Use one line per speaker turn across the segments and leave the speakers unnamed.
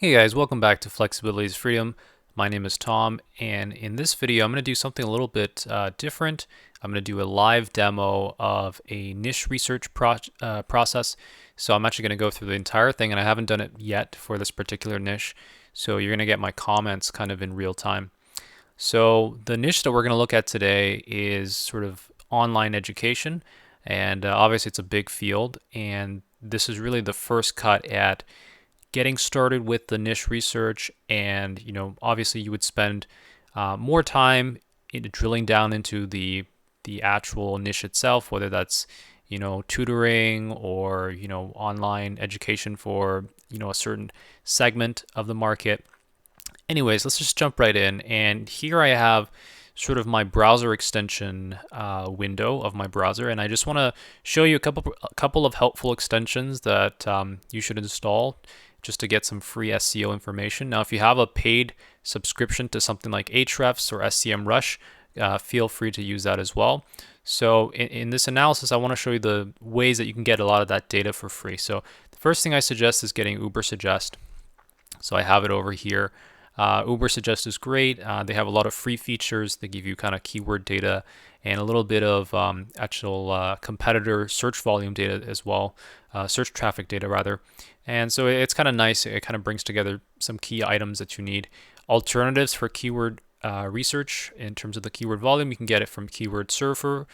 Hey guys, welcome back to Flexibility is Freedom. My name is Tom, and in this video I'm going to do something a little bit different. I'm going to do a live demo of a niche research process. So I'm actually going to go through the entire thing, and I haven't done it yet for this particular niche. So you're going to get my comments kind of in real time. So the niche that we're going to look at today is sort of online education, and obviously it's a big field, and this is really the first cut at getting started with the niche research. And obviously you would spend more time in drilling down into the actual niche itself, whether that's tutoring or online education for a certain segment of the market. Anyways, let's just jump right in, and here I have sort of my browser extension window of my browser, and I just want to show you a couple of helpful extensions that you should install just to get some free SEO information. Now, if you have a paid subscription to something like Ahrefs or SEMrush, feel free to use that as well. So in this analysis, I want to show you the ways that you can get a lot of that data for free. So the first thing I suggest is getting Ubersuggest. So I have it over here. Ubersuggest is great. They have a lot of free features. They give you kind of keyword data and a little bit of actual competitor search volume data as well, search traffic data rather. And so it's kind of nice. It kind of brings together some key items that you need. Alternatives for keyword research in terms of the keyword volume, you can get it from Keyword Surfer.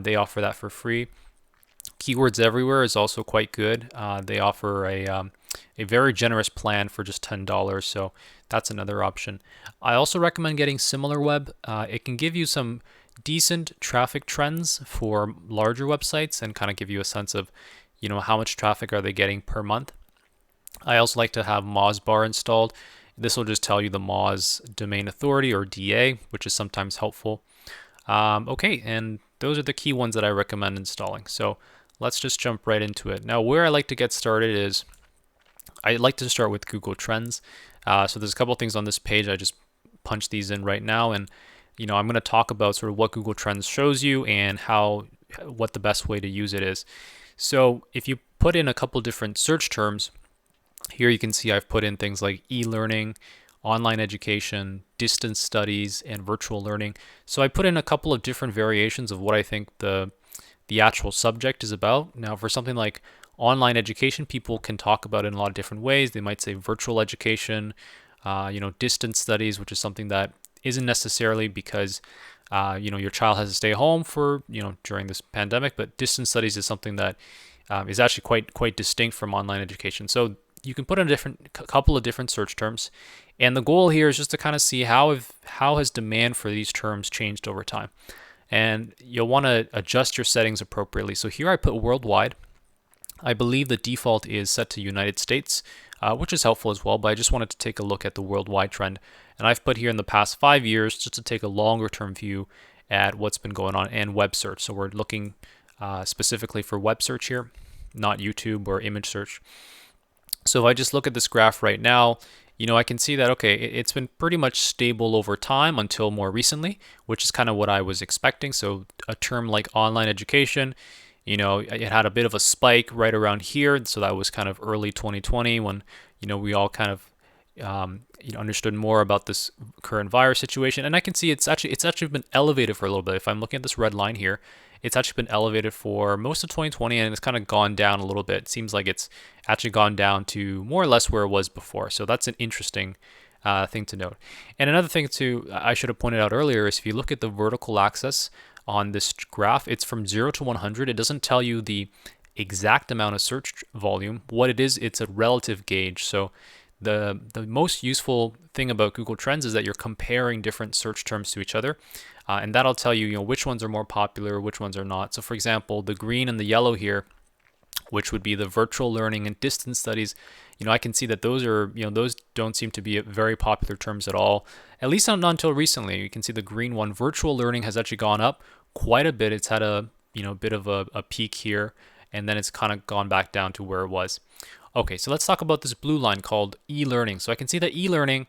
They offer that for free. Keywords Everywhere is also quite good. They offer a very generous plan for just $10, so that's another option. I also recommend getting SimilarWeb. It can give you some decent traffic trends for larger websites and kind of give you a sense of how much traffic are they getting per month. I also like to have Mozbar installed. This will just tell you the Moz domain authority, or DA, which is sometimes helpful. Okay, and those are the key ones that I recommend installing. So let's just jump right into it. Now, where I like to get started is I like to start with Google Trends. So there's a couple things on this page. I just punched these in right now, and I'm going to talk about sort of what Google Trends shows you and what the best way to use it is. So if you put in a couple different search terms, here you can see I've put in things like e-learning, online education, distance studies, and virtual learning. So I put in a couple of different variations of what I think the actual subject is about. Now, for something like online education, people can talk about it in a lot of different ways. They might say virtual education, distance studies, which is something that isn't necessarily because your child has to stay home for during this pandemic, but distance studies is something that is actually quite distinct from online education. So you can put in a couple of different search terms, and the goal here is just to kind of see how has demand for these terms changed over time. And you'll want to adjust your settings appropriately. So here I put worldwide. I believe the default is set to United States, which is helpful as well, but I just wanted to take a look at the worldwide trend. And I've put here in the past 5 years just to take a longer term view at what's been going on and web search. So we're looking specifically for web search here, not YouTube or image search. So if I just look at this graph right now, I can see that, okay, it's been pretty much stable over time until more recently, which is kind of what I was expecting. So a term like online education, it had a bit of a spike right around here. So that was kind of early 2020 when, we all kind of, understood more about this current virus situation. And I can see it's actually been elevated for a little bit. If I'm looking at this red line here, it's actually been elevated for most of 2020, and it's kind of gone down a little bit. It seems like it's actually gone down to more or less where it was before. So that's an interesting thing to note. And another thing I should have pointed out earlier is if you look at the vertical axis on this graph, it's from 0 to 100. It doesn't tell you the exact amount of search volume. What it is, it's a relative gauge. So the most useful thing about Google Trends is that you're comparing different search terms to each other. And that'll tell you, which ones are more popular, which ones are not. So for example, the green and the yellow here, which would be the virtual learning and distance studies, I can see that those are, those don't seem to be very popular terms at all, at least not until recently. You can see the green one, virtual learning, has actually gone up quite a bit. It's had a, bit of a peak here, and then it's kind of gone back down to where it was. Okay, so let's talk about this blue line called e-learning. So I can see that e-learning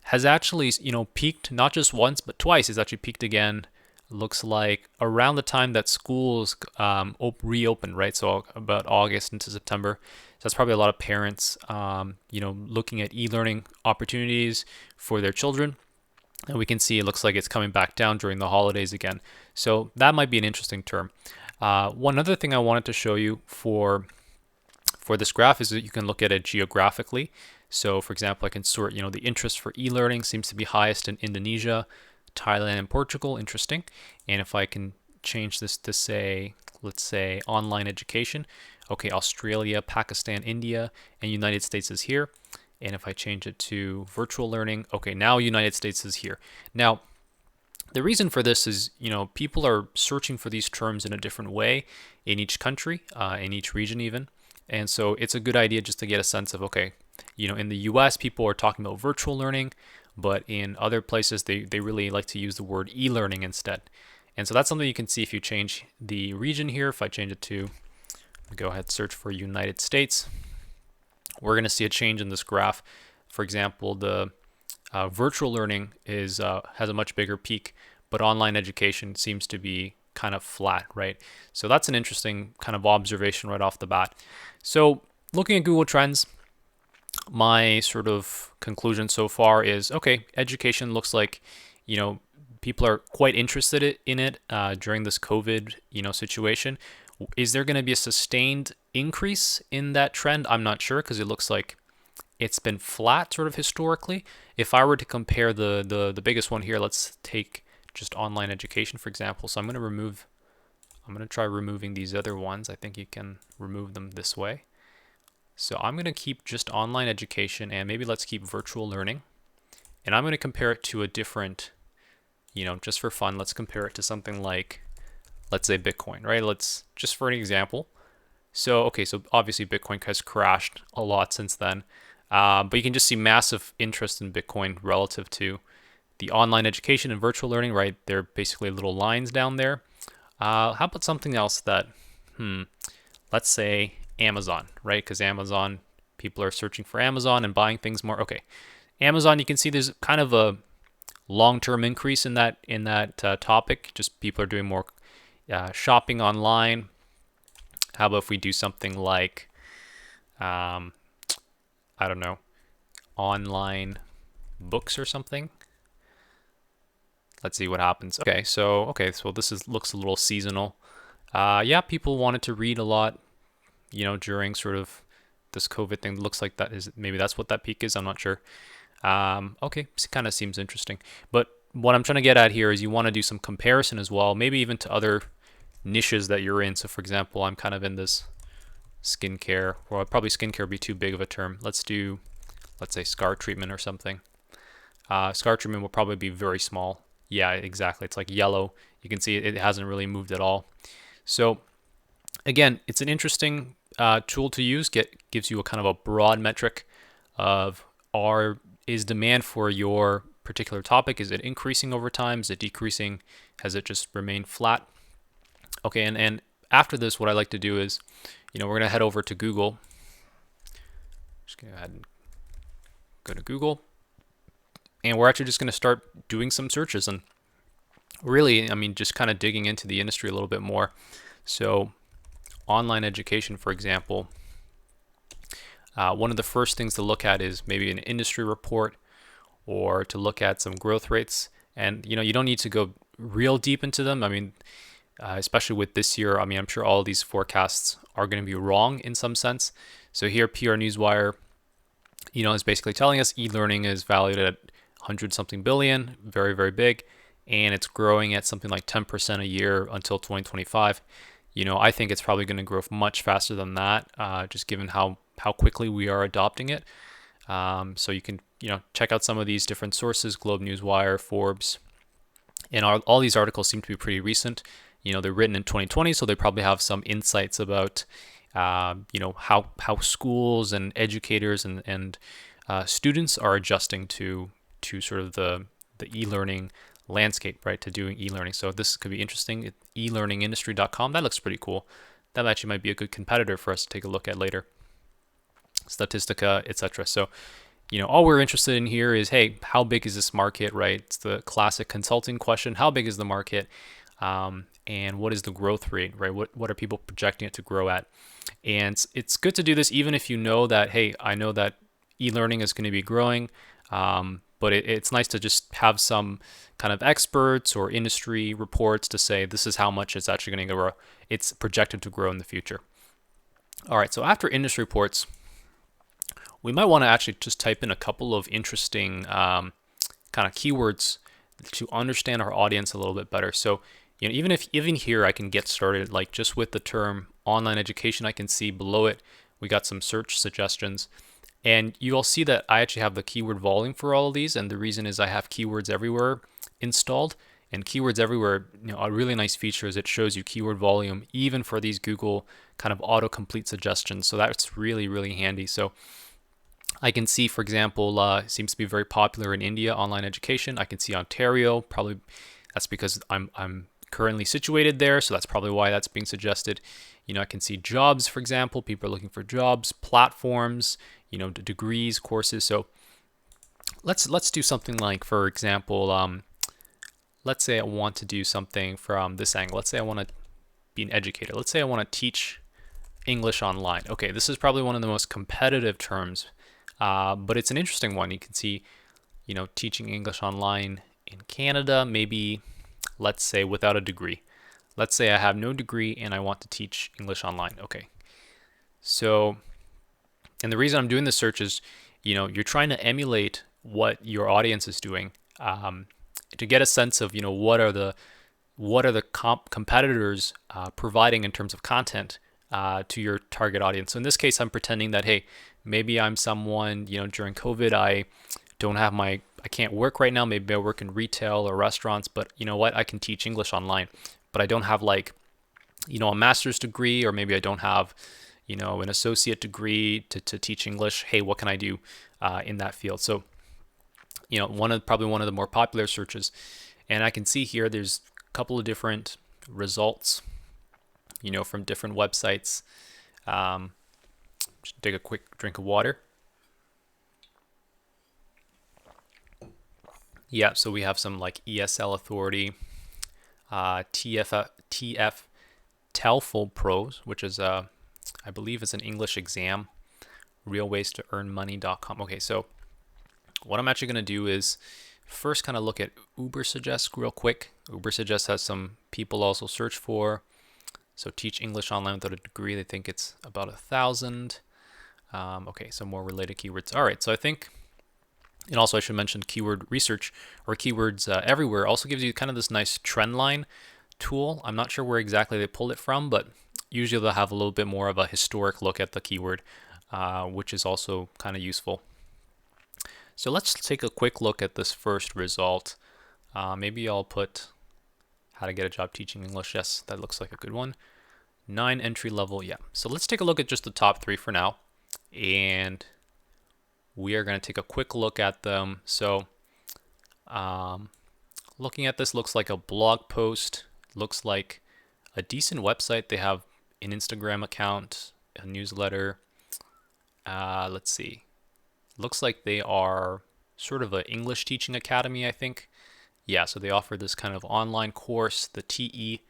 has actually, peaked not just once, but twice. It's actually peaked again looks like around the time that schools reopened, right? So about August into September. So that's probably a lot of parents, looking at e-learning opportunities for their children. And we can see it looks like it's coming back down during the holidays again. So that might be an interesting term. One other thing I wanted to show you for this graph is that you can look at it geographically. So for example, I can sort, the interest for e-learning seems to be highest in Indonesia, Thailand, and Portugal. Interesting. And if I can change this to say, let's say online education, okay, Australia, Pakistan, India, and United States is here. And if I change it to virtual learning, okay, now United States is here. Now, the reason for this is, people are searching for these terms in a different way in each country, in each region even. And so it's a good idea just to get a sense of, okay, in the US, people are talking about virtual learning, but in other places, they really like to use the word e-learning instead. And so that's something you can see if you change the region here. If I change it to, go ahead, search for United States, we're going to see a change in this graph. For example, the virtual learning has a much bigger peak, but online education seems to be kind of flat, right? So that's an interesting kind of observation right off the bat. So looking at Google Trends, my sort of conclusion so far is, okay, education looks like, people are quite interested in it during this COVID, situation. Is there going to be a sustained increase in that trend? I'm not sure, because it looks like it's been flat sort of historically. If I were to compare the biggest one here, let's take just online education, for example. So I'm going to try removing these other ones. I think you can remove them this way. So I'm going to keep just online education, and maybe let's keep virtual learning. And I'm going to compare it to a different, just for fun, let's compare it to something like, let's say Bitcoin, right? Let's just for an example. So, okay, so obviously Bitcoin has crashed a lot since then. But you can just see massive interest in Bitcoin relative to the online education and virtual learning, right? They're basically little lines down there. How about something else that, let's say Amazon, right? Because Amazon, people are searching for Amazon and buying things more. Okay, Amazon, you can see there's kind of a long-term increase in that topic. Just people are doing more shopping online. How about if we do something like, I don't know, online books or something? Let's see what happens. Okay, so this looks a little seasonal. Yeah, people wanted to read a lot, during sort of this COVID thing. Looks like maybe that's what that peak is. I'm not sure. Okay, it kind of seems interesting. But what I'm trying to get at here is you want to do some comparison as well, maybe even to other niches that you're in. So for example, I'm kind of in this skincare, or probably skincare would be too big of a term. Let's say scar treatment or something. Scar treatment will probably be very small. Yeah, exactly. It's like yellow. You can see it hasn't really moved at all. So again, it's an interesting tool to use. Gives you a kind of a broad metric of is demand for your particular topic, is it increasing over time? Is it decreasing? Has it just remained flat? Okay, and after this, what I like to do is, we're going to head over to Google. Just go ahead and go to Google. And we're actually just going to start doing some searches and really, just kind of digging into the industry a little bit more. So online education, for example, one of the first things to look at is maybe an industry report or to look at some growth rates. And, you don't need to go real deep into them. Especially with this year, I'm sure all these forecasts are going to be wrong in some sense. So here, PR Newswire, is basically telling us e-learning is valued at 100-something billion, very, very big, and it's growing at something like 10% a year until 2025. I think it's probably going to grow much faster than that, just given how quickly we are adopting it. So you can, check out some of these different sources, Globe Newswire, Forbes, and all these articles seem to be pretty recent. They're written in 2020, so they probably have some insights about, how schools and educators and students are adjusting to sort of the e-learning landscape, right, to doing e-learning. So this could be interesting. elearningindustry.com, that looks pretty cool. That actually might be a good competitor for us to take a look at later. Statistica, etc. So, all we're interested in here is, hey, how big is this market, right? It's the classic consulting question. How big is the market? and what is the growth rate, right? What are people projecting it to grow at? And it's good to do this even if you know that, hey, I know that e-learning is going to be growing, but it's nice to just have some kind of experts or industry reports to say this is how much it's actually going to grow. It's projected to grow in the future. All right, so after industry reports, we might want to actually just type in a couple of interesting kind of keywords to understand our audience a little bit better. So, even here I can get started like just with the term online education. I can see below it we got some search suggestions, and you all see that I actually have the keyword volume for all of these, and the reason is I have keywords everywhere installed. And keywords everywhere, a really nice feature is it shows you keyword volume even for these Google kind of autocomplete suggestions. So that's really, really handy. So I can see, for example, seems to be very popular in India, online education. I can see Ontario, probably that's because I'm currently situated there, so that's probably why that's being suggested. I can see jobs, for example, people are looking for jobs, platforms, degrees, courses. So let's do something like, for example, let's say I want to do something from this angle. Let's say I want to be an educator. Let's say I want to teach English online. Okay, this is probably one of the most competitive terms, but it's an interesting one. You can see, teaching English online in Canada, maybe, let's say without a degree. Let's say I have no degree and I want to teach English online. Okay, so, and the reason I'm doing this search is, you're trying to emulate what your audience is doing, to get a sense of, what are the competitors providing in terms of content to your target audience. So in this case, I'm pretending that, hey, maybe I'm someone, during COVID, I can't work right now. Maybe I work in retail or restaurants, but you know what? I can teach English online, but I don't have like, a master's degree, or maybe I don't have, an associate degree to teach English. Hey, what can I do in that field? So, probably one of the more popular searches. And I can see here, there's a couple of different results, from different websites. Just take a quick drink of water. Yeah, so we have some like ESL Authority, TF TELFL Pros, which is I believe it's an English exam, realwaystoearnmoney.com. Okay, so what I'm actually going to do is first kind of look at Ubersuggest real quick. Ubersuggest has some people also search for. So teach English online without a degree. They think it's about 1,000. Okay, so more related keywords. All right, so I think, and also I should mention keyword research or keywords everywhere also gives you kind of this nice trend line tool. I'm not sure where exactly they pulled it from, but usually they'll have a little bit more of a historic look at the keyword, which is also kind of useful. So let's take a quick look at this first result. Maybe I'll put how to get a job teaching English. Yes, that looks like a good one. 9 entry level. Yeah. So let's take a look at just the top 3 for now. And we are going to take a quick look at them. So looking at this, looks like a blog post. Looks like a decent website. They have an Instagram account, a newsletter. Let's see. Looks like they are sort of an English teaching academy, I think. Yeah, so they offer this kind of online course, the TEFL.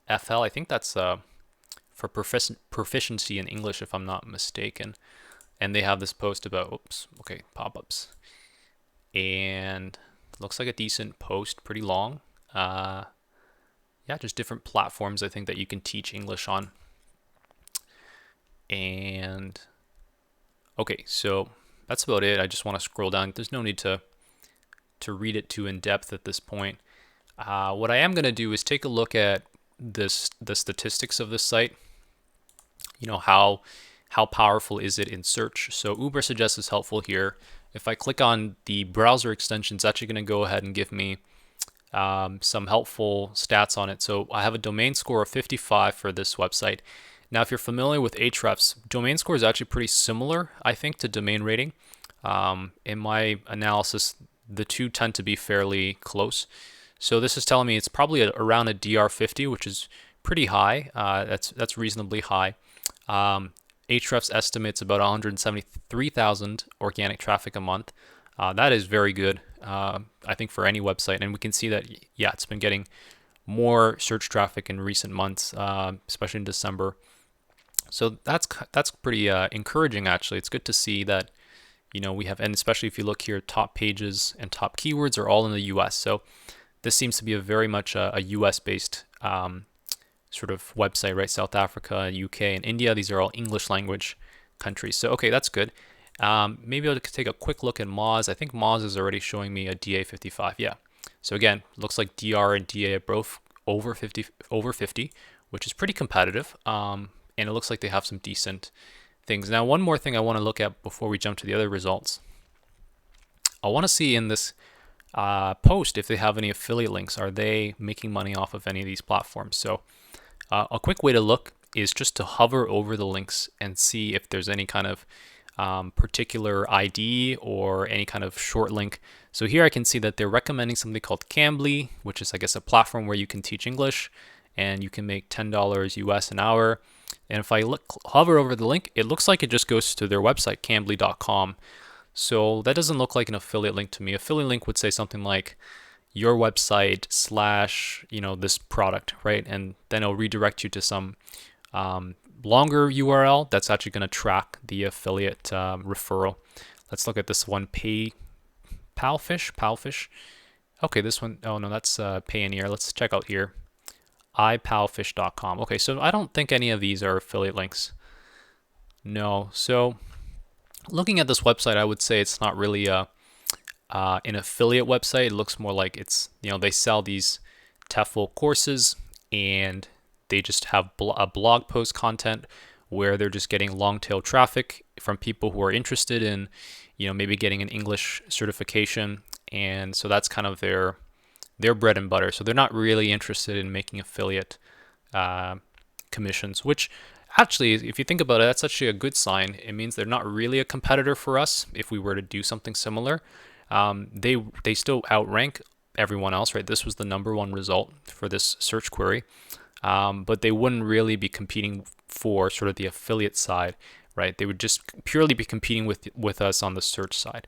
I think that's for proficiency in English, if I'm not mistaken. And they have this post about, pop-ups. And looks like a decent post, pretty long. Yeah, just different platforms, I think, that you can teach English on. And okay, so that's about it. I just want to scroll down. There's no need to read it too in depth at this point. What I am going to do is take a look at the statistics of this site. How powerful is it in search? So Ubersuggest is helpful here. If I click on the browser extension, it's actually going to go ahead and give me some helpful stats on it. So I have a domain score of 55 for this website. Now, if you're familiar with Ahrefs, domain score is actually pretty similar, I think, to domain rating. In my analysis, the two tend to be fairly close. So this is telling me it's probably around a DR50, which is pretty high. That's reasonably high. Ahrefs estimates about 173,000 organic traffic a month. That is very good, I think, for any website. And we can see that, yeah, it's been getting more search traffic in recent months, especially in December. So that's pretty encouraging, actually. It's good to see that, we have, and especially if you look here, top pages and top keywords are all in the US. So this seems to be a very much a US based sort of website, right? South Africa, UK, and India, these are all English language countries. So, okay, that's good. Maybe I'll take a quick look at Moz. I think Moz is already showing me a DA 55. Yeah. So again, looks like DR and DA are both over 50, which is pretty competitive. And it looks like they have some decent things. Now, one more thing I want to look at before we jump to the other results. I want to see in this post if they have any affiliate links. Are they making money off of any of these platforms? So a quick way to look is just to hover over the links and see if there's any kind of particular ID or any kind of short link. So here I can see that they're recommending something called Cambly, which is, I guess, a platform where you can teach English and you can make $10 US an hour. And if I hover over the link, it looks like it just goes to their website, cambly.com. So that doesn't look like an affiliate link to me. Affiliate link would say something like your website / this product, right? And then it'll redirect you to some longer URL that's actually going to track the affiliate referral. Let's look at this one, Palfish. Okay, this one, oh no, that's Payoneer. Let's check out here, ipalfish.com. Okay, so I don't think any of these are affiliate links. No, so looking at this website, I would say it's not really an affiliate website. It looks more like it's, they sell these TEFL courses and they just have a blog post content where they're just getting long tail traffic from people who are interested in, maybe getting an English certification. And so that's kind of their bread and butter. So they're not really interested in making affiliate commissions, which actually, if you think about it, that's actually a good sign. It means they're not really a competitor for us if we were to do something similar. They still outrank everyone else, right? This was the #1 result for this search query, but they wouldn't really be competing for sort of the affiliate side, right? They would just purely be competing with us on the search side.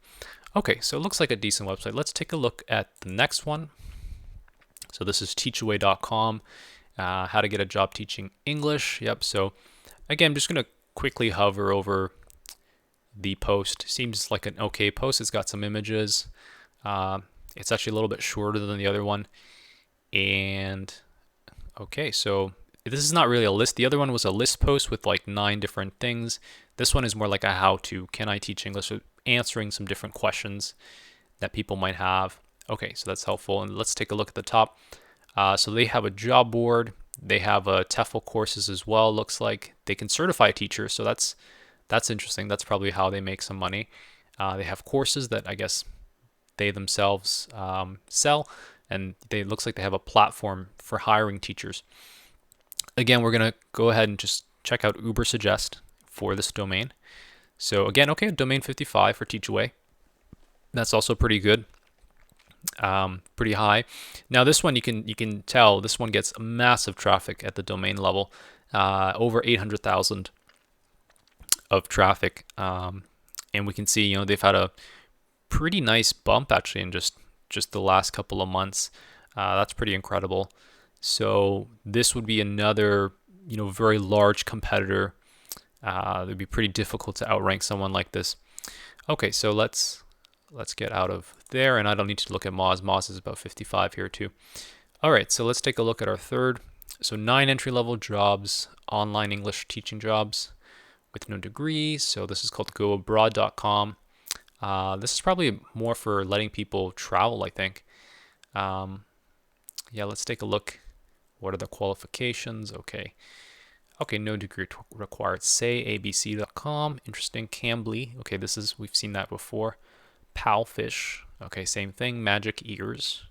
Okay, so it looks like a decent website. Let's take a look at the next one. So this is teachaway.com, how to get a job teaching English. Yep, so again, I'm just going to quickly hover over the post. Seems like an okay post. It's got some images. It's actually a little bit shorter than the other one. And okay, so this is not really a list. The other one was a list post with like 9 different things. This one is more like a how-to. Can I teach English? So answering some different questions that people might have. Okay, so that's helpful. And let's take a look at the top. So they have a job board. They have TEFL courses as well. Looks like they can certify teachers. So that's interesting. That's probably how they make some money. They have courses that I guess they themselves sell, and looks like they have a platform for hiring teachers. Again, we're gonna go ahead and just check out Ubersuggest for this domain. So again, okay, domain 55 for Teachaway. That's also pretty good. Pretty high. Now this one you can tell this one gets massive traffic at the domain level, over 800,000 of traffic, and we can see they've had a pretty nice bump actually in just the last couple of months. That's pretty incredible. So this would be another very large competitor. It would be pretty difficult to outrank someone like this. Okay, so let's get out of there, and I don't need to look at Moz. Moz is about 55 here too. All right, so let's take a look at our third. So 9 entry-level jobs, online English teaching jobs with no degree. So this is called goabroad.com. This is probably more for letting people travel, I think. Yeah, let's take a look. What are the qualifications? Okay, no degree required. Sayabc.com. Interesting. Cambly. Okay, we've seen that before. Palfish. Okay, same thing. Magic Ears.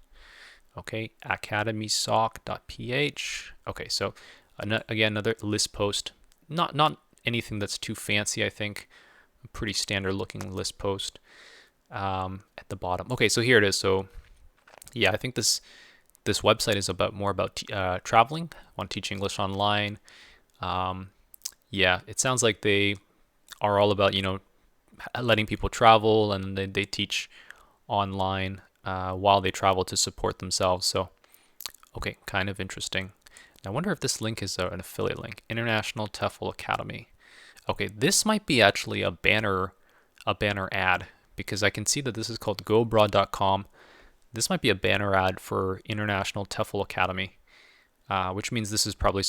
Okay, academysoc.ph. Okay, so again, another list post. Not anything that's too fancy, I think. A pretty standard looking list post at the bottom. Okay, so here it is. So yeah, I think this website is more about traveling. Want to teach English online. Yeah, it sounds like they are all about letting people travel, and they teach online while they travel to support themselves. So Okay, kind of interesting. I wonder if this link is an affiliate link. International TEFL Academy. Okay, this might be actually a banner ad, because I can see that this is called goabroad.com. This might be a banner ad for International TEFL Academy, which means this is probably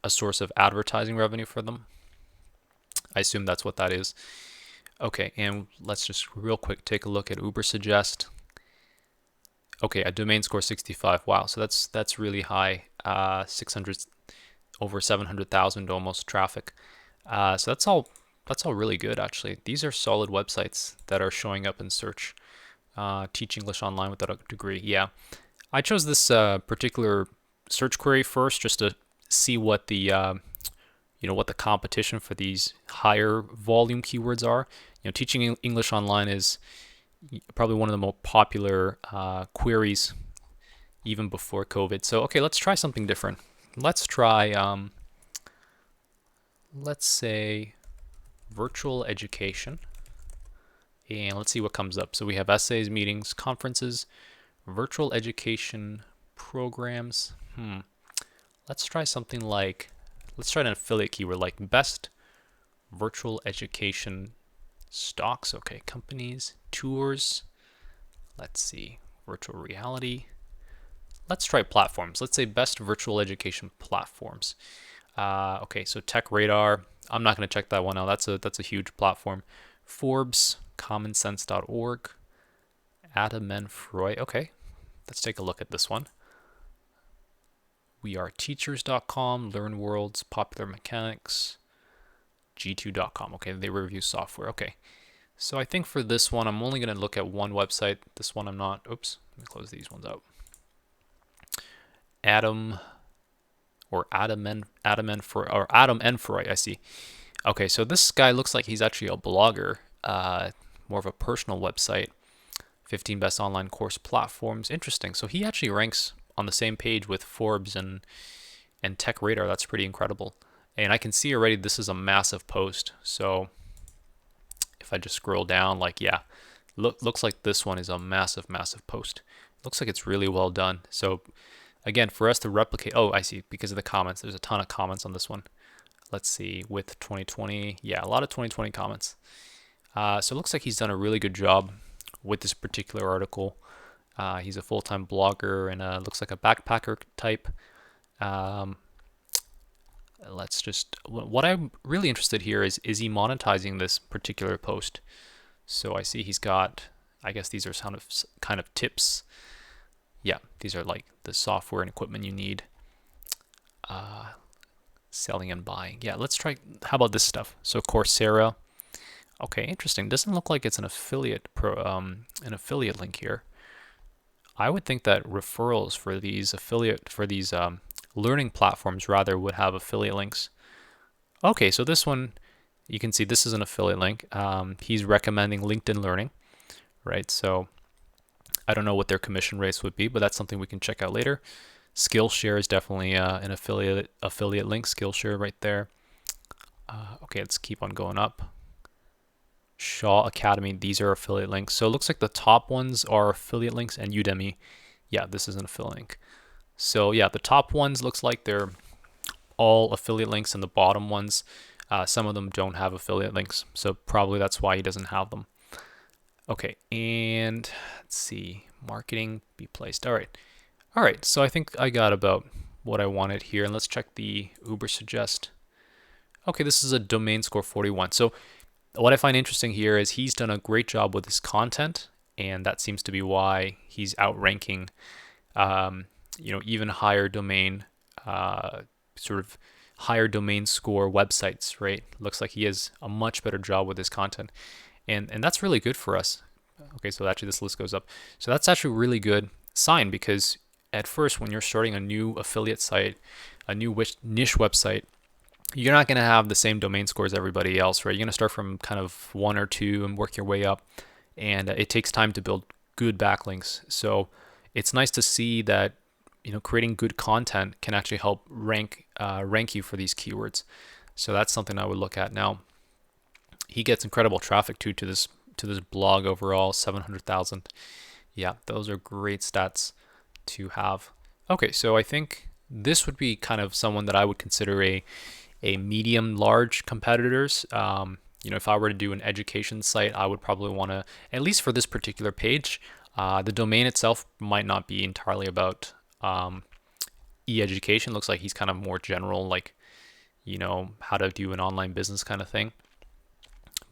a source of advertising revenue for them. I assume that's what that is. Okay, and let's just real quick take a look at Ubersuggest. Okay, a domain score 65. Wow, so that's really high. 600, over 700,000 almost traffic. So that's all really good actually. These are solid websites that are showing up in search. Teach English online without a degree. Yeah, I chose this particular search query first just to see what the what the competition for these higher volume keywords are. Teaching English online is probably one of the more popular queries even before COVID. So okay, let's try something different. Let's try let's say virtual education, and let's see what comes up. So we have essays, meetings, conferences, virtual education programs. Let's try something like, let's try an affiliate keyword like best virtual education stocks. Okay, companies, tours. Let's see, virtual reality. Let's try platforms. Let's say best virtual education platforms. Okay, so Tech Radar. I'm not going to check that one out. That's a huge platform. Forbes, commonsense.org, Adam and Freud. Okay, let's take a look at this one. weareteachers.com, LearnWorlds, Popular Mechanics, g2.com. Okay, they review software. Okay, so I think for this one, I'm only going to look at one website. This one I'm not. Oops, let me close these ones out. Adam and Freud. I see. Okay, so this guy looks like he's actually a blogger, more of a personal website. 15 best online course platforms. Interesting. So he actually ranks on the same page with Forbes and Tech Radar. That's pretty incredible. And I can see already this is a massive post. So if I just scroll down, like, yeah, looks like this one is a massive post. Looks like it's really well done. So again, for us to replicate, oh, I see, because of the comments, there's a ton of comments on this one. Let's see, with 2020, yeah, a lot of 2020 comments. So it looks like he's done a really good job with this particular article. He's a full-time blogger and looks like a backpacker type. Let's just, what I'm really interested here is he monetizing this particular post? So I see he's got, I guess these are kind of tips. Yeah, these are like the software and equipment you need. Selling and buying. Yeah, let's try, how about this stuff? So Coursera. Okay, interesting. Doesn't look like it's an affiliate link here. I would think that referrals for these learning platforms rather would have affiliate links. Okay, so this one, you can see this is an affiliate link. He's recommending LinkedIn Learning, right? So I don't know what their commission rates would be, but that's something we can check out later. Skillshare is definitely an affiliate link. Skillshare right there. Okay, let's keep on going up. Shaw Academy, these are affiliate links. So it looks like the top ones are affiliate links, and Udemy. Yeah, this is an affiliate link. So yeah, the top ones looks like they're all affiliate links, and the bottom ones, some of them don't have affiliate links. So probably that's why he doesn't have them. Okay, and let's see, marketing be placed. All right, so I think I got about what I wanted here, and let's check the Ubersuggest. Okay, this is a domain score 41. So what I find interesting here is he's done a great job with his content, and that seems to be why he's outranking, even higher domain, sort of higher domain score websites, right? Looks like he has a much better job with his content, and that's really good for us. Okay, so actually this list goes up. So that's actually a really good sign, because at first when you're starting a new affiliate site, a new niche website, you're not going to have the same domain scores as everybody else, right? You're going to start from kind of 1 or 2 and work your way up, and it takes time to build good backlinks. So it's nice to see that creating good content can actually help rank you for these keywords. So that's something I would look at. Now, he gets incredible traffic too to this blog overall, 700,000. Yeah, those are great stats to have. Okay, so I think this would be kind of someone that I would consider a medium large competitors. If I were to do an education site, I would probably want to, at least for this particular page, the domain itself might not be entirely about e-education. Looks like he's kind of more general, like, how to do an online business kind of thing.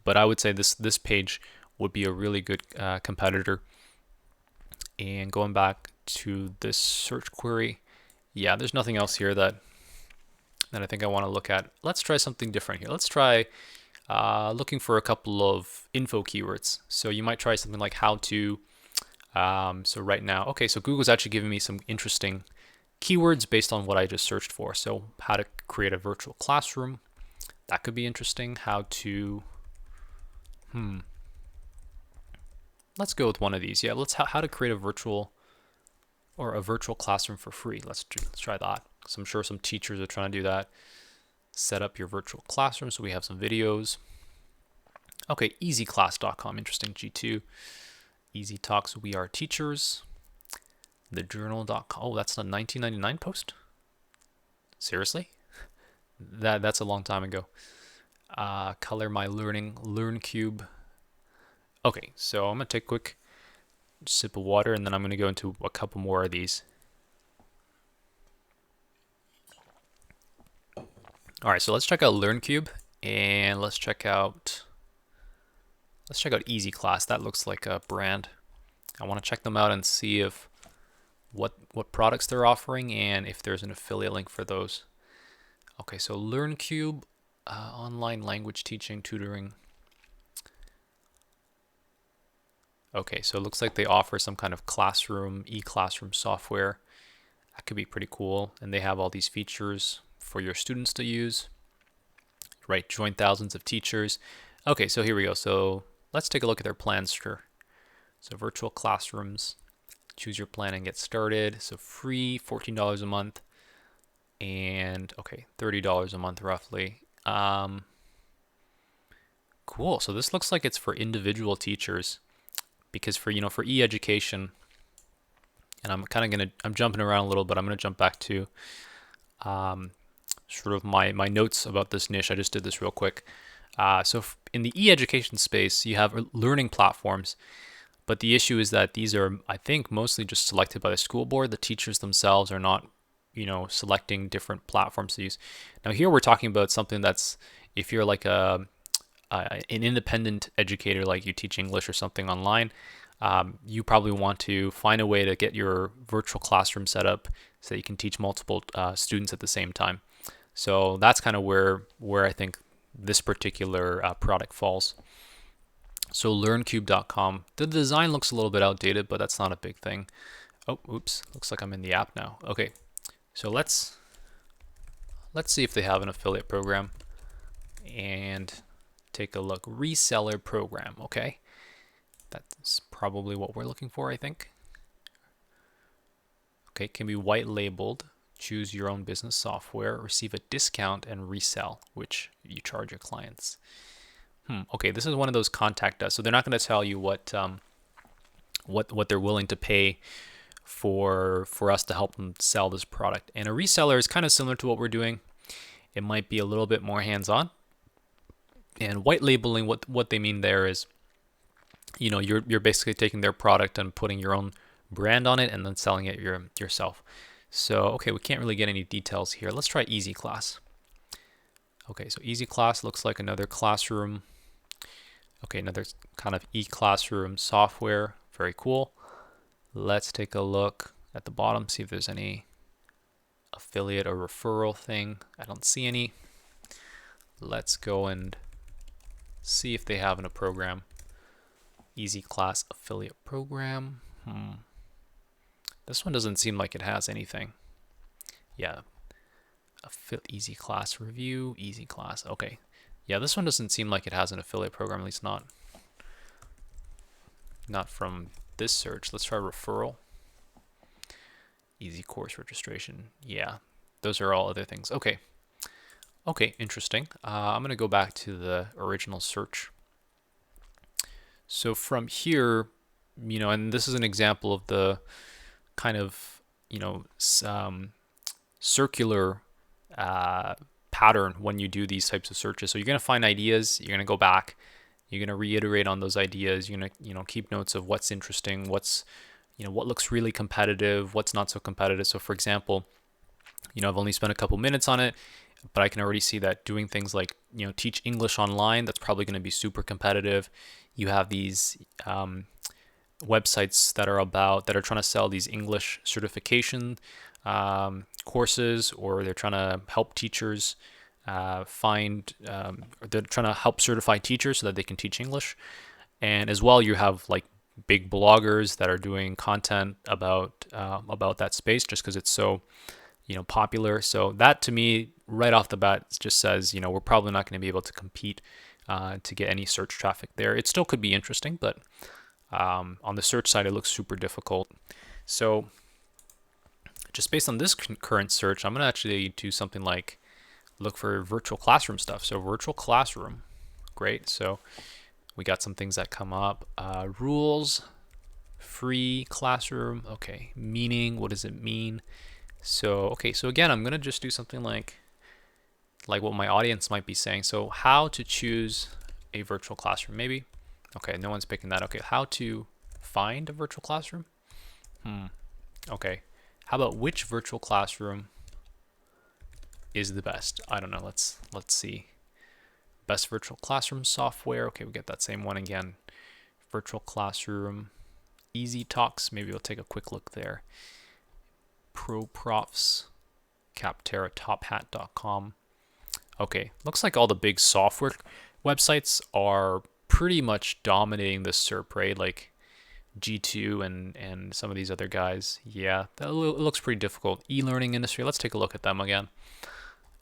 But I would say this page would be a really good competitor. And going back to this search query, yeah, there's nothing else here that I think I want to look at. Let's try something different here. Let's try looking for a couple of info keywords. So you might try something like how to. So right now, okay, so Google's actually giving me some interesting keywords based on what I just searched for. So how to create a virtual classroom. That could be interesting. How to, let's go with one of these. Yeah, let's how to create a virtual classroom for free. Let's try that. So I'm sure some teachers are trying to do that. Set up your virtual classroom. So we have some videos. Okay, easyclass.com, interesting. G2. Easy Talks, We Are Teachers. Thejournal.com. Oh, that's a 1999 post? Seriously? That's a long time ago. Color My Learning, LearnCube. Okay, so I'm going to take a quick sip of water, and then I'm going to go into a couple more of these. All right, so let's check out LearnCube, and let's check out Easy Class. That looks like a brand. I want to check them out and see if what products they're offering and if there's an affiliate link for those. Okay, so LearnCube, online language teaching, tutoring. Okay, so it looks like they offer some kind of classroom, e-classroom software. That could be pretty cool. And they have all these features for your students to use. Right, join thousands of teachers. Okay, so here we go. So let's take a look at their plans here. So virtual classrooms, choose your plan and get started. So free, $14 a month. And okay, $30 a month roughly. Cool, so this looks like it's for individual teachers. Because for e-education, and I'm jumping around a little, but I'm gonna jump back to sort of my notes about this niche. I just did this real quick. So in the e-education space, you have learning platforms, but the issue is that these are, I think, mostly just selected by the school board. The teachers themselves are not, selecting different platforms to use. Now here we're talking about something that's, if you're like an independent educator, like you teach English or something online, you probably want to find a way to get your virtual classroom set up so that you can teach multiple students at the same time. So that's kind of where I think this particular product falls. So LearnCube.com. The design looks a little bit outdated, but that's not a big thing. Oh, oops! Looks like I'm in the app now. Okay, so let's see if they have an affiliate program and take a look. Reseller program. Okay, that's probably what we're looking for, I think. Okay, can be white labeled. Choose your own business software, receive a discount, and resell, which you charge your clients. Okay, this is one of those contact us. So they're not going to tell you what they're willing to pay for us to help them sell this product. And a reseller is kind of similar to what we're doing. It might be a little bit more hands-on. And white labeling, what they mean there is, you're basically taking their product and putting your own brand on it and then selling it yourself. So, okay, we can't really get any details here. Let's try Easy Class. Okay, so Easy Class looks like another classroom. Okay, another kind of e-classroom software. Very cool. Let's take a look at the bottom, see if there's any affiliate or referral thing. I don't see any. Let's go and see if they have a program. Easy Class affiliate program. This one doesn't seem like it has anything. Yeah. Easy Class review, Easy Class. Okay. Yeah, this one doesn't seem like it has an affiliate program, at least not from this search. Let's try referral. Easy course registration. Yeah, those are all other things. Okay. Okay, interesting. I'm going to go back to the original search. So from here, and this is an example of the kind of circular pattern when you do these types of searches. So you're going to find ideas, you're going to go back, you're going to reiterate on those ideas, you're going to keep notes of what's interesting, what's what looks really competitive, what's not so competitive. So for example, I've only spent a couple minutes on it, but I can already see that doing things like teach English online, that's probably going to be super competitive. You have these websites that are trying to sell these English certification courses, or they're trying to help teachers or they're trying to help certify teachers so that they can teach English. And as well, you have like big bloggers that are doing content about that space just because it's so popular. So that to me right off the bat just says we're probably not going to be able to compete to get any search traffic there. It still could be interesting, but on the search side it looks super difficult. So just based on this current search, I'm going to actually do something like look for virtual classroom stuff. So virtual classroom, great. So we got some things that come up. Rules, free classroom. Okay, meaning, what does it mean? So, okay, so again, I'm going to just do something like what my audience might be saying. So how to choose a virtual classroom, maybe. Okay, no one's picking that. Okay, how to find a virtual classroom? Okay, how about which virtual classroom is the best? I don't know, let's see. Best virtual classroom software. Okay, we get that same one again. Virtual classroom, Easy Talks. Maybe we'll take a quick look there. ProProfs, Capterra, TopHat.com. Okay, looks like all the big software websites are pretty much dominating this SERP, right? Like G2 and some of these other guys. Yeah, that looks pretty difficult. E-learning industry, let's take a look at them again.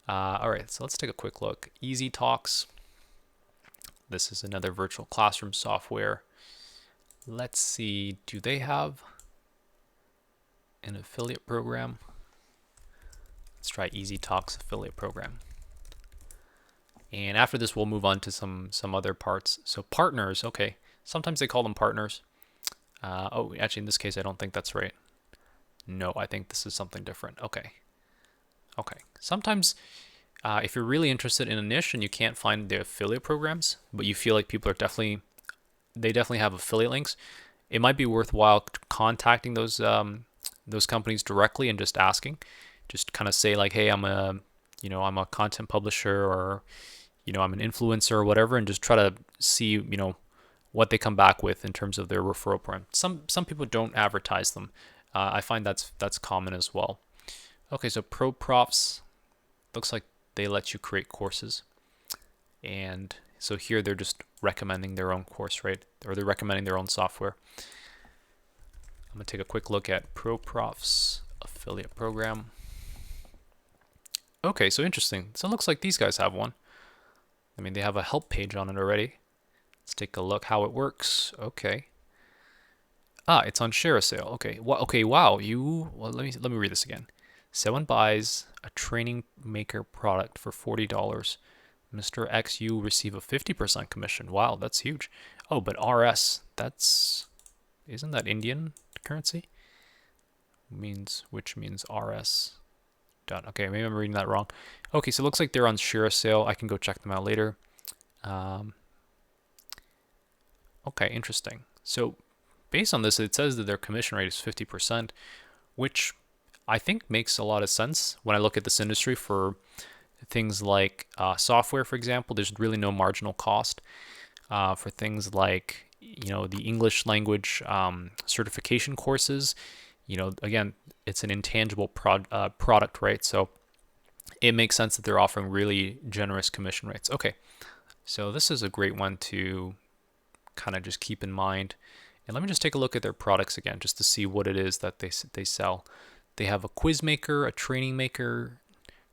All right, so let's take a quick look. Easy Talks. This is another virtual classroom software. Let's see, do they have an affiliate program? Let's try Easy Talks affiliate program. And after this, we'll move on to some other parts. So partners, okay. Sometimes they call them partners. Oh, actually, in this case, I don't think that's right. No, I think this is something different. Okay. Okay. Sometimes, if you're really interested in a niche and you can't find the affiliate programs, but you feel like people are they definitely have affiliate links, it might be worthwhile contacting those companies directly and just asking. Just kind of say like, hey, I'm a content publisher, or I'm an influencer or whatever, and just try to see what they come back with in terms of their referral program. Some people don't advertise them. I find that's common as well. Okay, so ProProfs looks like they let you create courses, and so here they're just recommending their own course, right? Or they're recommending their own software. I'm gonna take a quick look at ProProfs affiliate program. Okay, so interesting. So it looks like these guys have one. I mean, they have a help page on it already. Let's take a look how it works. Okay. It's on share a sale. Okay. Okay. Wow. Well, let me read this again. Someone buys a Training Maker product for $40. Mr. X, you receive a 50% commission. Wow, that's huge. Oh, but RS, isn't that Indian currency? Which means RS. Okay, maybe I'm reading that wrong. Okay, so it looks like they're on share sale. I can go check them out later. Okay, interesting. So based on this, it says that their commission rate is 50%, which I think makes a lot of sense when I look at this industry. For things like software, for example, there's really no marginal cost. For things like the English language certification courses, again, it's an intangible product, right? So it makes sense that they're offering really generous commission rates. Okay, so this is a great one to kind of just keep in mind. And let me just take a look at their products again, just to see what it is that they sell. They have a quiz maker, a training maker,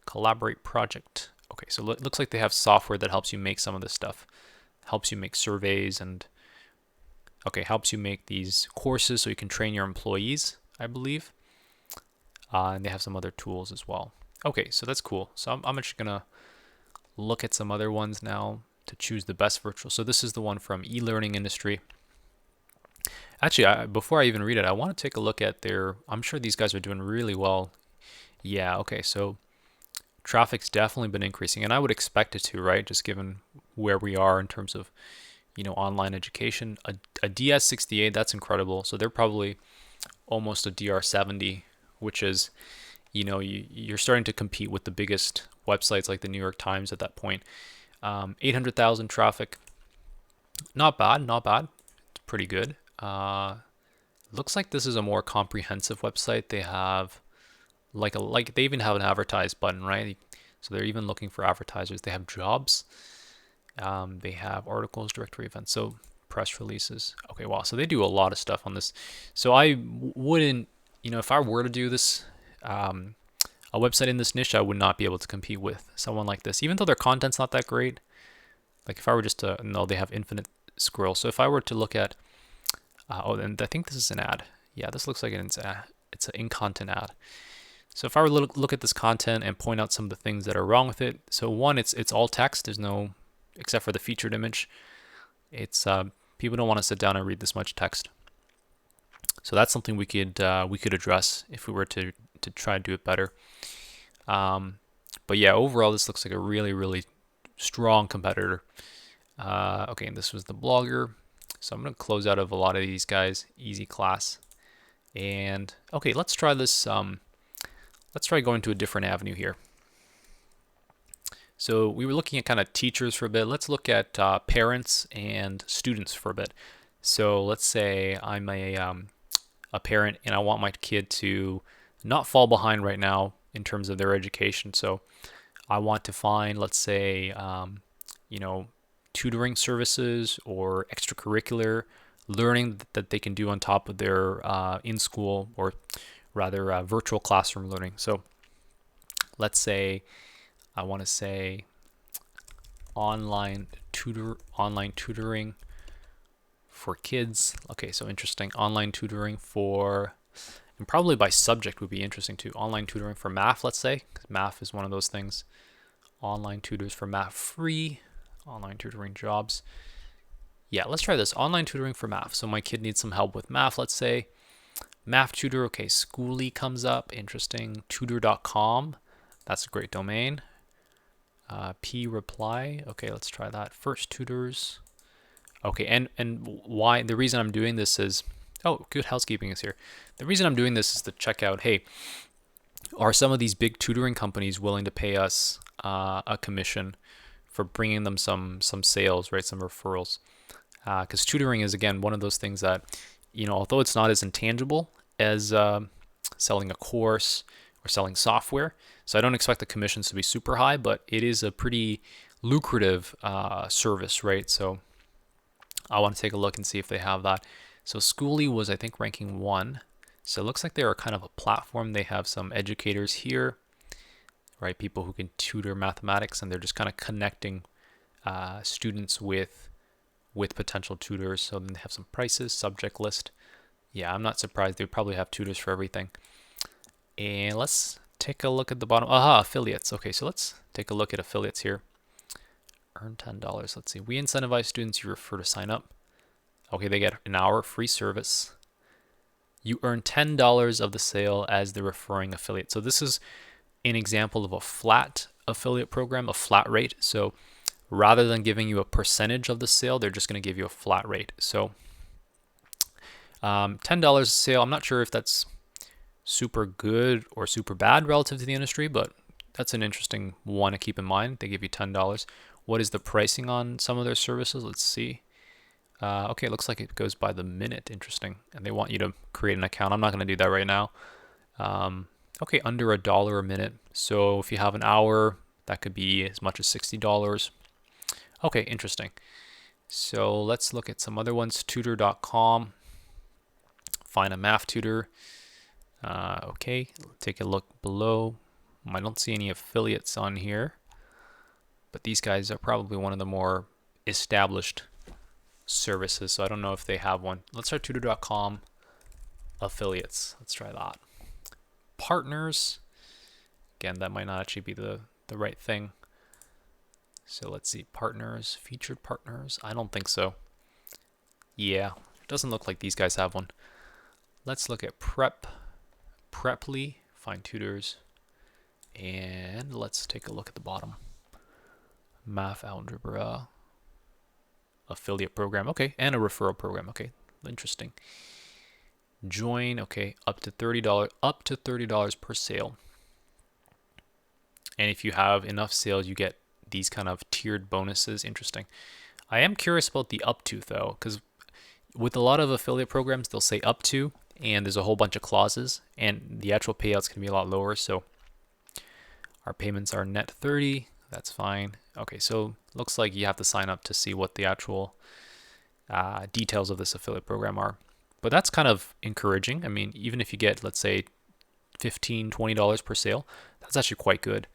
collaborate project. Okay, so it looks like they have software that helps you make some of this stuff, helps you make surveys, and helps you make these courses so you can train your employees, I believe. And they have some other tools as well. Okay, so that's cool. So I'm actually gonna look at some other ones now to choose the best virtual. So this is the one from e-learning industry. Actually, before I even read it, I want to take a look at their. I'm sure these guys are doing really well. Yeah, okay, so traffic's definitely been increasing, and I would expect it to, right? Just given where we are in terms of, online education. A DS68, that's incredible. So they're probably almost a DR70, which is, you're starting to compete with the biggest websites like the New York Times at that point. 800,000 traffic, not bad, not bad. It's pretty good. Looks like this is a more comprehensive website. They have like they even have an advertise button, right? So they're even looking for advertisers. They have jobs. They have articles, directory events, so press releases. Okay, wow. So they do a lot of stuff on this. So I wouldn't, if I were to do this, a website in this niche, I would not be able to compete with someone like this, even though their content's not that great. Like if I were just to, no, they have infinite scroll. So if I were to look at, and I think this is an ad. Yeah, this looks like it's an in-content ad. So if I were to look at this content and point out some of the things that are wrong with it. So one, it's all text. There's no, except for the featured image. It's people don't want to sit down and read this much text. So that's something we could address if we were to try to do it better. But yeah, overall, this looks like a really, really strong competitor. Okay, and this was the blogger. So I'm going to close out of a lot of these guys. Easy class. And okay, let's try this. Let's try going to a different avenue here. So we were looking at kind of teachers for a bit. Let's look at parents and students for a bit. So let's say I'm a parent and I want my kid to not fall behind right now in terms of their education. So I want to find, let's say, tutoring services or extracurricular learning that they can do on top of their in-school, or rather virtual classroom learning. So let's say I want to say online tutoring for kids. Okay, so interesting. Online tutoring for, and probably by subject would be interesting too. Online tutoring for math, let's say, because math is one of those things. Online tutors for math free. Online tutoring jobs. Yeah, let's try this. Online tutoring for math. So my kid needs some help with math, let's say. Math tutor, okay, Schooly comes up. Interesting. Tutor.com. That's a great domain. P reply. Okay, let's try that. First tutors. Okay, and why the reason I'm doing this is, oh, good housekeeping is here. The reason I'm doing this is to check out, hey, are some of these big tutoring companies willing to pay us a commission for bringing them some sales, right? Some referrals. Because tutoring is, again, one of those things that, although it's not as intangible as selling a course or selling software, so I don't expect the commissions to be super high, but it is a pretty lucrative service, right? So I want to take a look and see if they have that. So Schooly was, I think, ranking 1. So it looks like they are kind of a platform. They have some educators here, right? People who can tutor mathematics, and they're just kind of connecting students with potential tutors. So then they have some prices, subject list. Yeah, I'm not surprised. They probably have tutors for everything. And let's take a look at the bottom. Aha, affiliates. Okay, so let's take a look at affiliates here. Earn $10. Let's see. We incentivize students you refer to sign up. Okay, they get an hour free service. You earn $10 of the sale as the referring affiliate. So this is an example of a flat affiliate program, a flat rate. So rather than giving you a percentage of the sale, they're just going to give you a flat rate. So $10 a sale. I'm not sure if that's super good or super bad relative to the industry, but that's an interesting one to keep in mind. They give you $10. What is the pricing on some of their services? Let's see. Okay, it looks like it goes by the minute. Interesting. And they want you to create an account. I'm not going to do that right now. Okay, under $1 a minute. So if you have an hour, that could be as much as $60. Okay, interesting. So let's look at some other ones. Tutor.com. Find a math tutor. Okay, take a look below. I don't see any affiliates on here, but these guys are probably one of the more established services, so I don't know if they have one. Let's try tutor.com affiliates. Let's try that. Partners. Again, that might not actually be the right thing. So let's see, partners, featured partners. I don't think so. Yeah, It doesn't look like these guys have one. Let's look at Preply, find tutors, and let's take a look at the bottom. Math algebra, affiliate program, okay, and a referral program, okay, interesting. Join, okay, up to $30 per sale. And if you have enough sales, you get these kind of tiered bonuses. Interesting. I am curious about the up to though, because with a lot of affiliate programs, they'll say up to, and there's a whole bunch of clauses, and the actual payouts can be a lot lower. So our payments are net 30. That's fine. Okay, so looks like you have to sign up to see what the actual details of this affiliate program are. But that's kind of encouraging. I mean, even if you get, let's say, $15, $20 per sale, that's actually quite good,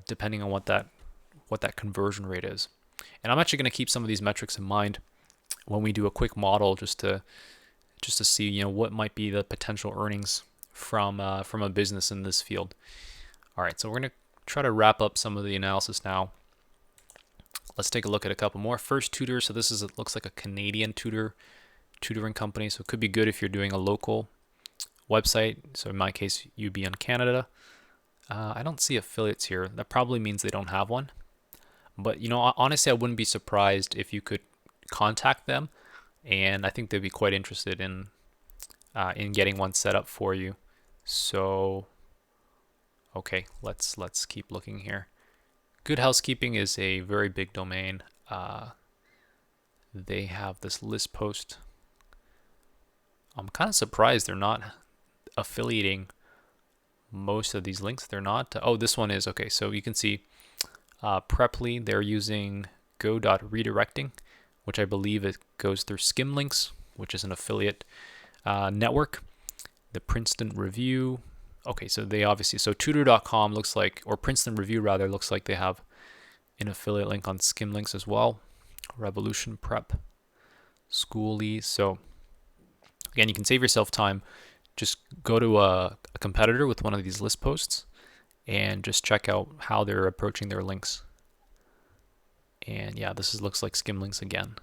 depending on what that conversion rate is. And I'm actually going to keep some of these metrics in mind when we do a quick model, just to see, you know, what might be the potential earnings from a business in this field. All right, so we're going to try to wrap up some of the analysis now. Let's take a look at a couple more. First Tutor, so this looks like a Canadian tutoring company, so it could be good if you're doing a local website. So in my case, you'd be in Canada. I don't see affiliates here. That probably means they don't have one. But you know, honestly, I wouldn't be surprised if you could contact them, and I think they'd be quite interested in getting one set up for you. So, okay, let's keep looking here. Good Housekeeping is a very big domain. They have this list post. I'm kind of surprised they're not affiliating most of these links. They're not. Oh, this one is. Okay, so you can see Preply, they're using go.redirecting, which I believe it goes through Skimlinks, which is an affiliate network. The Princeton Review. Okay, so they obviously, so tutor.com looks like, or Princeton Review rather, looks like they have an affiliate link on Skimlinks as well. Revolution Prep, Schooly. So again, you can save yourself time. Just go to a competitor with one of these list posts and just check out how they're approaching their links. And yeah, this looks like Skimlinks again.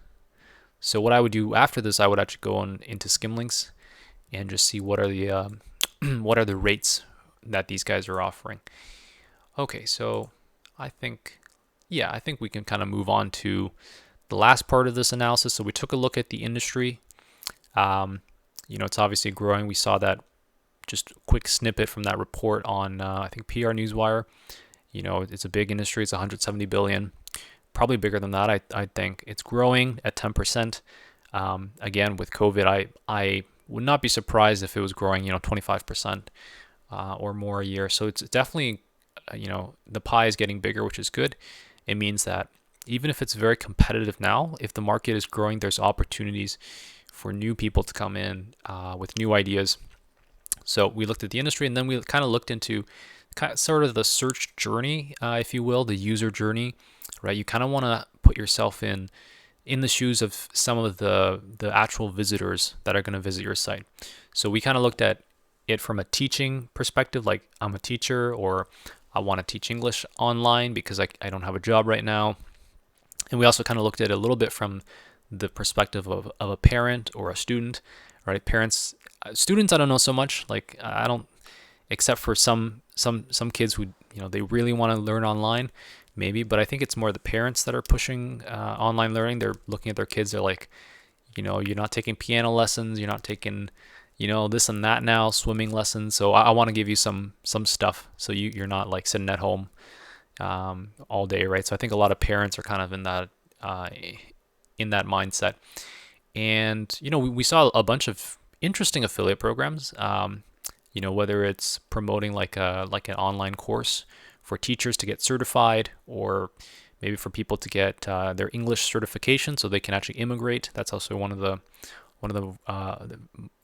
So what I would do after this, I would actually go into Skimlinks and just see what are the what are the rates that these guys are offering. Okay, so I think we can kind of move on to the last part of this analysis. So we took a look at the industry. You know, it's obviously growing. We saw that just a quick snippet from that report on, I think, PR Newswire. You know, it's a big industry. It's 170 billion, probably bigger than that. I think it's growing at 10%. Again, with COVID, I would not be surprised if it was growing, you know, 25% or more a year. So it's definitely, you know, the pie is getting bigger, which is good. It means that even if it's very competitive now, if the market is growing, there's opportunities for new people to come in with new ideas. So we looked at the industry, and then we kind of looked into sort of the search journey, if you will, the user journey, right? You kind of want to put yourself in the shoes of some of the actual visitors that are going to visit your site. So we kind of looked at it from a teaching perspective, like I'm a teacher, or I want to teach English online because I don't have a job right now. And we also kind of looked at it a little bit from the perspective of a parent or a student, right? Students, I don't know so much. Like I don't, except for some kids who, you know, they really want to learn online, maybe. But I think it's more the parents that are pushing online learning. They're looking at their kids. They're like, you know, you're not taking piano lessons. You're not taking, you know, this and that now, swimming lessons. So I want to give you some stuff so you're not like sitting at home all day, right? So I think a lot of parents are kind of in that mindset. And, you know, we saw a bunch of interesting affiliate programs, you know, whether it's promoting like an online course for teachers to get certified, or maybe for people to get their English certification so they can actually immigrate. That's also one of the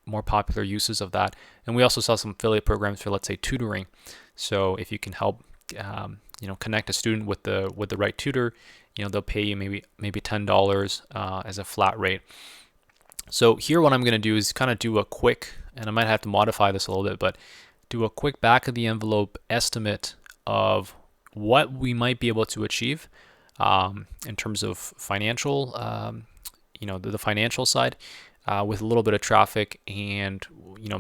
more popular uses of that. And we also saw some affiliate programs for, let's say, tutoring. So if you can help, you know, connect a student with the right tutor, you know, they'll pay you maybe $10 as a flat rate. So here what I'm going to do is kind of do a quick, and I might have to modify this a little bit, but do a quick back of the envelope estimate of what we might be able to achieve in terms of financial, you know, the financial side. with a little bit of traffic, and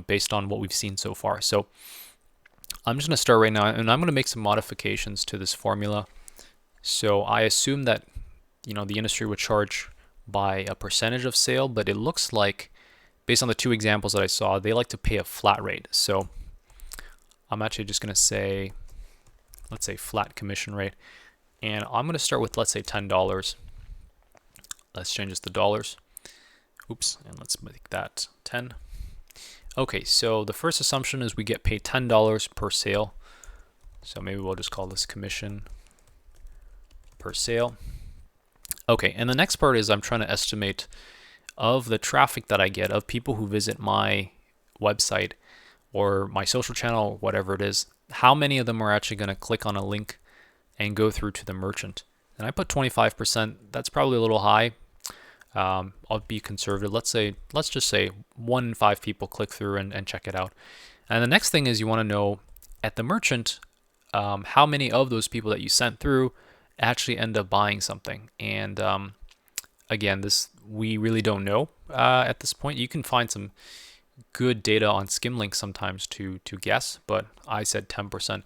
based on what we've seen so far. So I'm just going to start right now, and I'm going to make some modifications to this formula. So I assume that the industry would charge by a percentage of sale, but it looks like, based on the two examples that I saw, they like to pay a flat rate. So I'm actually just going to say, let's say flat commission rate, and I'm going to start with, let's say, $10. Let's change this to dollars. Oops, and let's make that 10. Okay, so the first assumption is we get paid $10 per sale. So maybe we'll just call this commission per sale. Okay, and the next part is I'm trying to estimate of the traffic that I get, of people who visit my website or my social channel, whatever it is, how many of them are actually going to click on a link and go through to the merchant. And I put 25%. That's probably a little high. I'll be conservative. Let's just say 1 in 5 people click through and check it out. And the next thing is you want to know at the merchant how many of those people that you sent through actually end up buying something. And again, this we really don't know at this point. You can find some good data on Skimlinks sometimes to guess, but I said 10%.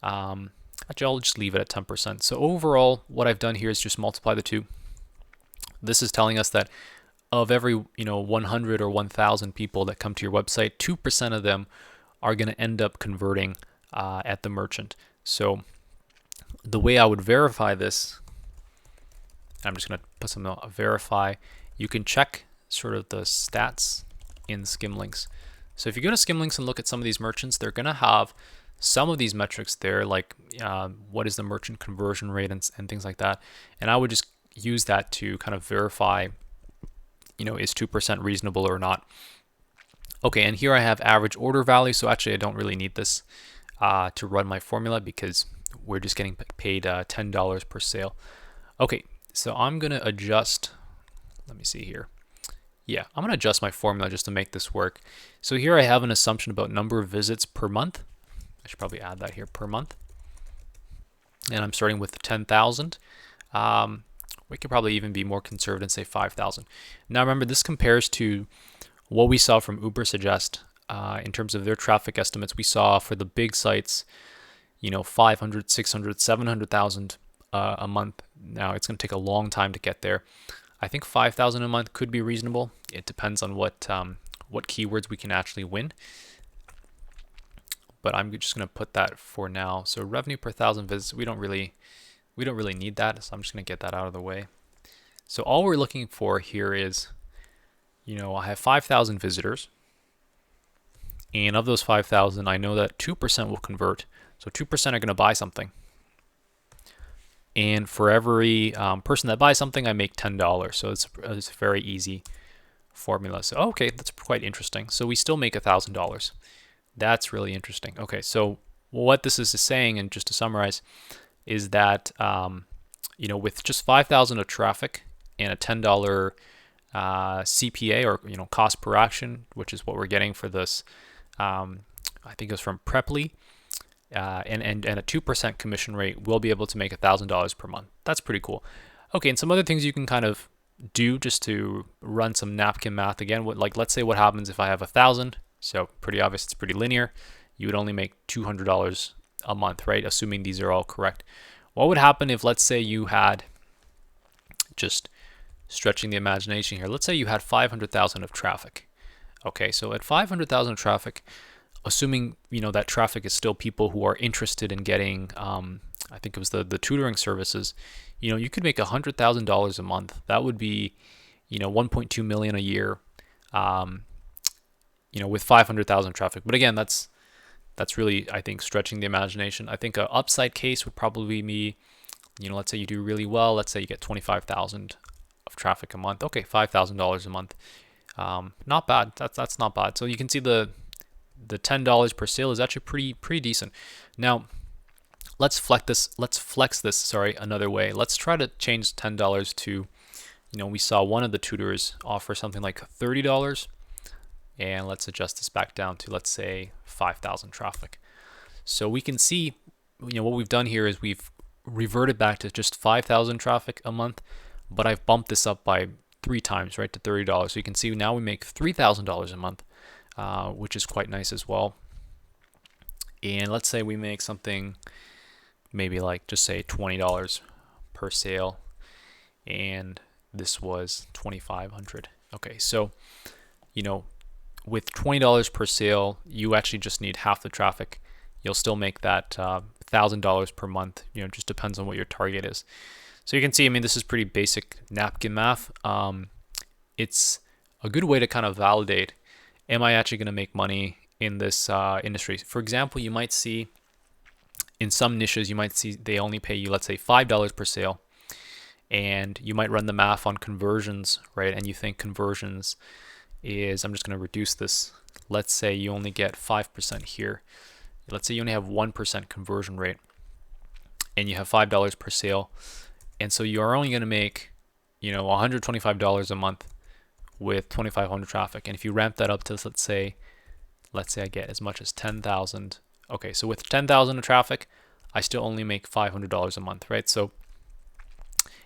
Actually, I'll just leave it at 10%. So overall, what I've done here is just multiply the two. This is telling us that of every 100 or 1,000 people that come to your website, 2% of them are going to end up converting at the merchant. So the way I would verify this, I'm just going to put some verify. You can check sort of the stats in Skimlinks. So if you go to Skimlinks and look at some of these merchants, they're going to have some of these metrics there, like what is the merchant conversion rate and things like that. And I would just use that to kind of verify, is 2% reasonable or not. Okay, and here I have average order value. So actually, I don't really need this to run my formula because we're just getting paid $10 per sale. Okay, so I'm going to adjust. Let me see here. Yeah, I'm going to adjust my formula just to make this work. So here I have an assumption about number of visits per month. I should probably add that here, per month. And I'm starting with 10,000. We could probably even be more conservative and say 5,000. Now remember, this compares to what we saw from Ubersuggest in terms of their traffic estimates. We saw for the big sites, 500, 600, 700,000 a month. Now it's going to take a long time to get there. I think 5,000 a month could be reasonable. It depends on what keywords we can actually win. But I'm just going to put that for now. So revenue per 1,000 visits, we don't really need that, so I'm just going to get that out of the way. So all we're looking for here is, I have 5,000 visitors, and of those 5,000, I know that 2% will convert. So 2% are going to buy something. And for every person that buys something, I make $10. So it's a very easy formula. So okay, that's quite interesting. So we still make $1,000. That's really interesting. Okay, so what this is saying, and just to summarize, is that with just 5,000 of traffic and a $10 CPA, or cost per action, which is what we're getting for this, I think it was from Preply, and a 2% commission rate, we'll be able to make $1,000 per month. That's pretty cool. Okay, and some other things you can kind of do just to run some napkin math again. Like let's say what happens if I have 1,000. So pretty obvious, it's pretty linear. You would only make $200 a month, right? Assuming these are all correct. What would happen if, let's say, you had, just stretching the imagination here, let's say you had 500,000 of traffic. Okay, so at 500,000 of traffic, assuming that traffic is still people who are interested in getting, I think it was the tutoring services, you could make $100,000 a month. That would be, 1.2 million a year, with 500,000 traffic. But again, that's really, I think, stretching the imagination. I think an upside case would probably be, let's say you do really well. Let's say you get 25,000 of traffic a month. Okay, $5,000 a month. Not bad. That's not bad. So you can see the $10 per sale is actually pretty decent. Now, let's flex this. Another way. Let's try to change $10 to, we saw one of the tutors offer something like $30. And let's adjust this back down to, let's say, 5,000 traffic. So we can see, what we've done here is we've reverted back to just 5,000 traffic a month, but I've bumped this up by 3 times, right, to $30. So you can see now we make $3,000 a month, which is quite nice as well. And let's say we make something maybe like, just say $20 per sale, and this was 2,500. Okay, so with $20 per sale, you actually just need half the traffic. You'll still make that $1,000 per month. Just depends on what your target is. So you can see, this is pretty basic napkin math. It's a good way to kind of validate, am I actually going to make money in this industry? For example, you might see in some niches, you might see they only pay you, let's say, $5 per sale. And you might run the math on conversions, right? And you think conversions is, I'm just going to reduce this. Let's say you only get 5% here. Let's say you only have 1% conversion rate, and you have $5 per sale. And so you're only going to make, $125 a month with 2,500 traffic. And if you ramp that up to, let's say I get as much as 10,000. Okay, so with 10,000 of traffic, I still only make $500 a month, right? So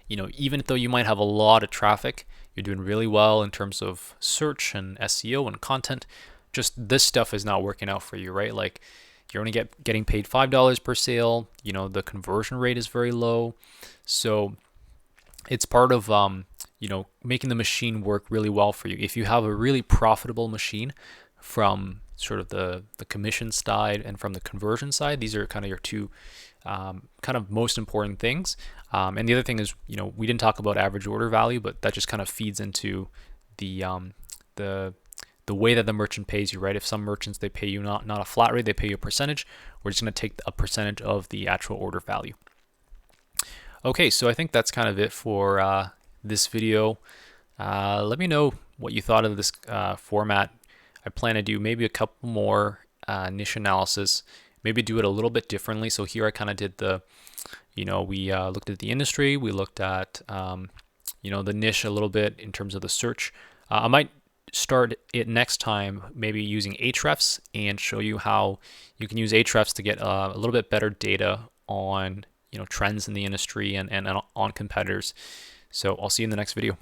even though you might have a lot of traffic, you're doing really well in terms of search and SEO and content, just this stuff is not working out for you, right? Like, you're only getting paid $5 per sale. The conversion rate is very low. So it's part of making the machine work really well for you. If you have a really profitable machine from sort of the commission side and from the conversion side, these are kind of your two kind of most important things. And the other thing is, we didn't talk about average order value, but that just kind of feeds into the way that the merchant pays you, right? If some merchants, they pay you not a flat rate, they pay you a percentage. We're just going to take a percentage of the actual order value. Okay, so I think that's kind of it for this video. Let me know what you thought of this format. I plan to do maybe a couple more niche analysis, maybe do it a little bit differently. So here I kind of did we looked at the industry, we looked at, the niche a little bit in terms of the search. I might start it next time maybe using Ahrefs and show you how you can use Ahrefs to get a little bit better data on trends in the industry and on competitors. So I'll see you in the next video.